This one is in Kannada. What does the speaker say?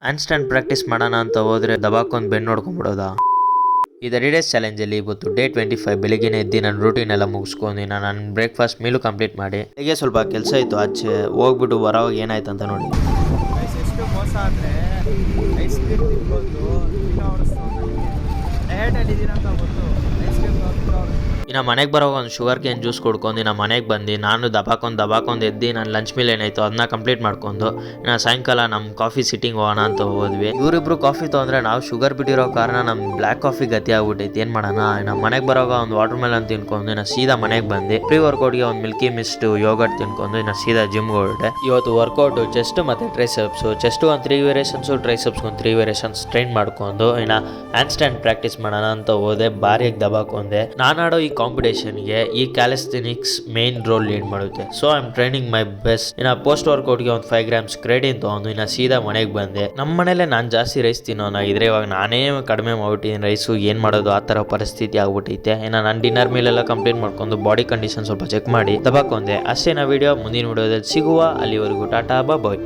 ಹ್ಯಾಂಡ್ ಸ್ಟ್ಯಾಂಡ್ ಪ್ರಾಕ್ಟೀಸ್ ಮಾಡೋಣ ಅಂತ ಹೋದ್ರೆ ದಬಾಕೊಂದು ಬೆನ್ನು ನೋಡ್ಕೊಂಡ್ಬಿಡೋದ. ಈ 30 ಡೇಸ್ ಚಾಲೆಂಜಲ್ಲಿ ಇವತ್ತು ಡೇ 25. ಬೆಳಿಗ್ಗೆ ಎದ್ದು ನಾನು ರೂಟೀನ್ ಎಲ್ಲ ಮುಗಿಸ್ಕೊಂಡು ನಾನು ಬ್ರೇಕ್ಫಾಸ್ಟ್ ಮೀಲು ಕಂಪ್ಲೀಟ್ ಮಾಡಿ ಬೆಳಿಗ್ಗೆ ಸ್ವಲ್ಪ ಕೆಲಸ ಇತ್ತು ಆಚೆ ಹೋಗ್ಬಿಟ್ಟು ಬರೋವಾಗ ಏನಾಯ್ತು ಅಂತ ನೋಡಿ. ಎಷ್ಟು ಮೋಸ ಅಂದರೆ ಐಸ್ ಕ್ರೀಮ್ ತಿನ್ಕೊಂಡು ಡಯಟಲ್ಲಿ ಇದ್ದೀರಂತ ಗೊತ್ತು ಐಸ್ ಕ್ರೀಮ್ ಇನ್ನು ಮನೆಗೆ ಬರೋ ಒಂದು ಶುಗರ್ ಕೇನ್ ಜ್ಯೂಸ್ ಕುಡ್ಕೊಂಡು ನಾನು ಮನೆಗೆ ಬಂದು ನಾನು ದಬಾಕೊಂಡು ಎದ್ದು ನಾನು ಲಂಚ್ ಮೀಲ್ ಏನಾಯಿತು ಅದನ್ನ ಕಂಪ್ಲೀಟ್ ಮಾಡ್ಕೊಂಡು ಇನ್ನು ಸಾಯಂಕಾಲ ನಮ್ಮ ಕಾಫಿ ಸಿಟ್ಟಿಂಗ್ ಹೋಗೋಣ ಅಂತ ಹೋದ್ವಿ. ಇವರಿಬ್ರು ಕಾಫಿ ತೊಗೊಂಡ್ರೆ ನಾವು ಶುಗರ್ ಬಿಟ್ಟಿರೋ ಕಾರಣ ನಮ್ಮ ಬ್ಲ್ಯಾಕ್ ಕಾಫಿ ಗತಿ ಆಗ್ಬಿಟ್ಟೈತಿ. ಏನು ಮಾಡೋಣ, ನಮ್ಮ ಮನೆಗೆ ಬರೋವಾಗ ಒಂದು ವಾಟರ್ ಮೆಲನ್ ತಿನ್ಕೊಂಡು ಇನ್ನು ಸೀದಾ ಮನೆಗೆ ಬಂದು ಪ್ರೀ ವರ್ಕೌಟ್ಗೆ ಒಂದು ಮಿಲ್ಕಿ ಮಿಸ್ಟ್ ಯೋಗರ್ಟ್ ತಿನ್ಕೊಂಡು ಇನ್ನು ಸೀದಾ ಜಿಮ್ಗೆ ಹೊರಟೆ. ಇವತ್ತು ವರ್ಕೌಟು ಚೆಸ್ಟ್ ಮತ್ತು ಟ್ರೈಸೆಪ್ಸು, ಚೆಸ್ಟು ಒಂದು 3 ವೇರಿಯೇಷನ್ಸು, ಟ್ರೈಸೆಪ್ಸ್ಗೆ ಒಂದು 3 ವೇರಿಯೇಷನ್ಸ್ ಟ್ರೈನ್ ಮಾಡ್ಕೊಂಡು ಇನ್ನು ಹ್ಯಾಂಡ್ ಸ್ಟ್ಯಾಂಡ್ ಪ್ರಾಕ್ಟೀಸ್ ಮಾಡೋಣ ಅಂತ ಹೋದೆ. ಬಾರಿಯಾಗಿ ದಬಾಕೊಂಡೆ. ನಾನಾಡೋ ಈ ಕಾಂಪಿಟೇಷನ್ಗೆ ಈ ಕ್ಯಾಲಿಸ್ಥೆನಿಕ್ಸ್ ಮೇನ್ ರೋಲ್ ಲೀಡ್ ಮಾಡುತ್ತೆ. So I am training my best. ಇನ್ನು ಪೋಸ್ಟ್ ವರ್ಕೌಟ್ಗೆ ಒಂದು 5 grams ಕ್ರೆಡಿನ್ ತೊಗೊಂಡು ಇನ್ನು ಸೀದಾ ಮನೆಗೆ ಬಂದೆ. ನಮ್ಮ ಮನೇಲೆ ನಾನು ಜಾಸ್ತಿ ರೈಸ್ ತಿನ್ನೋನಾಗಿದ್ರೆ ಇವಾಗ ನಾನೇ ಕಡಿಮೆ ಮಾಡ್ಬಿಟ್ಟಿದ್ದೀನಿ ರೈಸು. ಏನು ಮಾಡೋದು ಆ ಥರ ಪರಿಸ್ಥಿತಿ ಆಗ್ಬಿಟ್ಟೈತೆ. ಇನ್ನು ನಾನು ಡಿನ್ನರ್ ಮೀಲೆಲ್ಲ ಕಂಪ್ಲೀಟ್ ಮಾಡ್ಕೊಂಡು ಬಾಡಿ ಕಂಡೀಷನ್ ಸ್ವಲ್ಪ ಚೆಕ್ ಮಾಡಿ ದಬಾಕೊಂಡೆ. ಅಷ್ಟೇ ನಾ ವಿಡಿಯೋ ಮುಂದಿನ ವಿಡಿಯೋದಲ್ಲಿ ಸಿಗುವ. ಅಲ್ಲಿವರೆಗೂ ಟಾಟಾ ಬಾಯ್.